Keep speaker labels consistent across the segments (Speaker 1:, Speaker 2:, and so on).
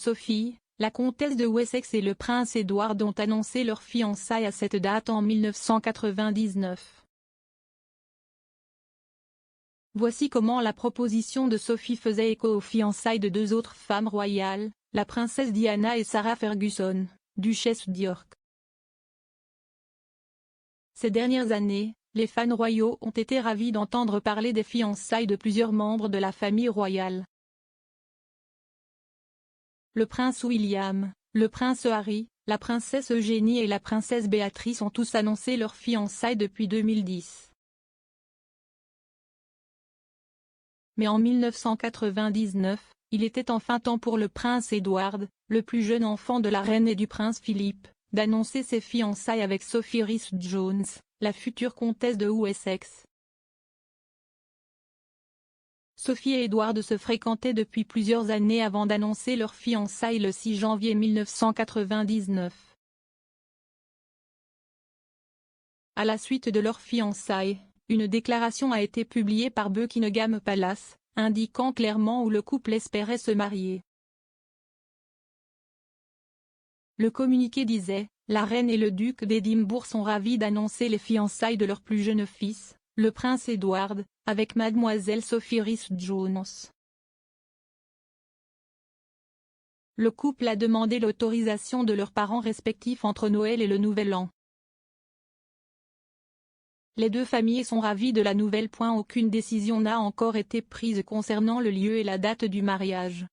Speaker 1: Sophie, la comtesse de Wessex et le prince Édouard ont annoncé leur fiançailles à cette date en 1999. Voici comment la proposition de Sophie faisait écho aux fiançailles de deux autres femmes royales, la princesse Diana et Sarah Ferguson, duchesse d'York. Ces dernières années, les fans royaux ont été ravis d'entendre parler des fiançailles de plusieurs membres de la famille royale. Le prince William, le prince Harry, la princesse Eugénie et la princesse Béatrice ont tous annoncé leurs fiançailles depuis 2010. Mais en 1999, il était enfin temps pour le prince Edward, le plus jeune enfant de la reine et du prince Philippe, d'annoncer ses fiançailles avec Sophie Rhys-Jones, la future comtesse de Wessex. Sophie et Edward se fréquentaient depuis plusieurs années avant d'annoncer leurs fiançailles le 6 janvier 1999. À la suite de leurs fiançailles, une déclaration a été publiée par Buckingham Palace, indiquant clairement où le couple espérait se marier. Le communiqué disait: la reine et le duc d'Édimbourg sont ravis d'annoncer les fiançailles de leur plus jeune fils, le prince Edward, avec mademoiselle Sophie Rhys-Jones. Le couple a demandé l'autorisation de leurs parents respectifs entre Noël et le Nouvel An. Les deux familles sont ravies de la nouvelle. Aucune décision n'a encore été prise concernant le lieu et la date du mariage.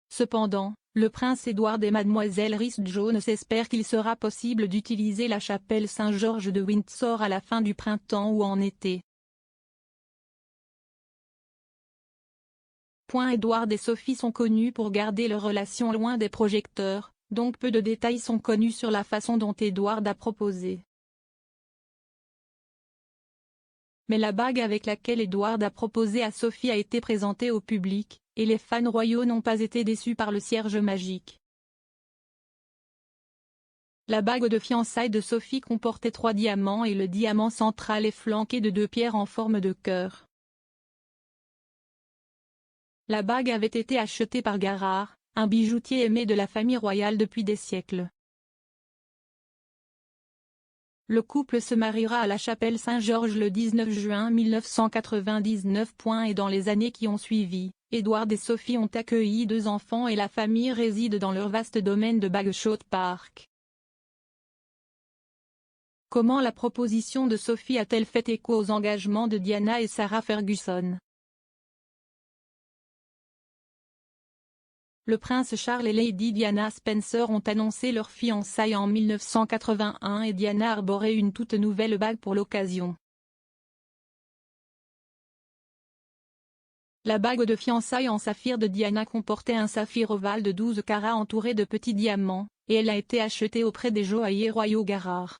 Speaker 1: Cependant, le prince Édouard et mademoiselle Rhys-Jones espèrent qu'il sera possible d'utiliser la chapelle Saint-Georges de Windsor à la fin du printemps ou en été. Édouard et Sophie sont connus pour garder leur relation loin des projecteurs, donc peu de détails sont connus sur la façon dont Édouard a proposé. Mais la bague avec laquelle Édouard a proposé à Sophie a été présentée au public, et les fans royaux n'ont pas été déçus par le cierge magique. La bague de fiançailles de Sophie comportait 3 diamants et le diamant central est flanqué de 2 pierres en forme de cœur. La bague avait été achetée par Garrard, un bijoutier aimé de la famille royale depuis des siècles. Le couple se mariera à la chapelle Saint-Georges le 19 juin 1999. Et dans les années qui ont suivi, Édouard et Sophie ont accueilli 2 enfants et la famille réside dans leur vaste domaine de Bagshot Park. Comment la proposition de Sophie a-t-elle fait écho aux engagements de Diana et Sarah Ferguson? Le prince Charles et Lady Diana Spencer ont annoncé leurs fiançailles en 1981 et Diana arborait une toute nouvelle bague pour l'occasion. La bague de fiançailles en saphir de Diana comportait un saphir ovale de 12 carats entouré de petits diamants, et elle a été achetée auprès des joailliers royaux Garrard.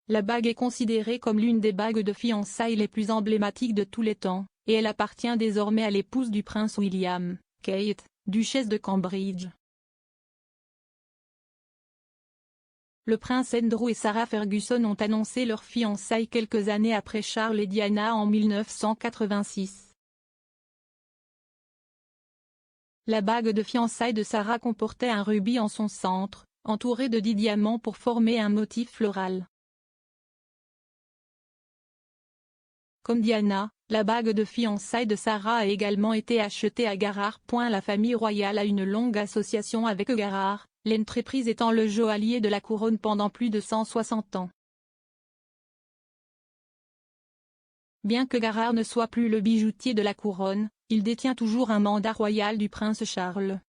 Speaker 1: La bague est considérée comme l'une des bagues de fiançailles les plus emblématiques de tous les temps, et elle appartient désormais à l'épouse du prince William, Kate, duchesse de Cambridge. Le prince Andrew et Sarah Ferguson ont annoncé leurs fiançailles quelques années après Charles et Diana en 1986. La bague de fiançailles de Sarah comportait un rubis en son centre, entouré de 10 diamants pour former un motif floral. Comme Diana, la bague de fiançailles de Sarah a également été achetée à Garrard. La famille royale a une longue association avec Garrard, l'entreprise étant le joaillier de la couronne pendant plus de 160 ans. Bien que Garrard ne soit plus le bijoutier de la couronne, il détient toujours un mandat royal du prince Charles.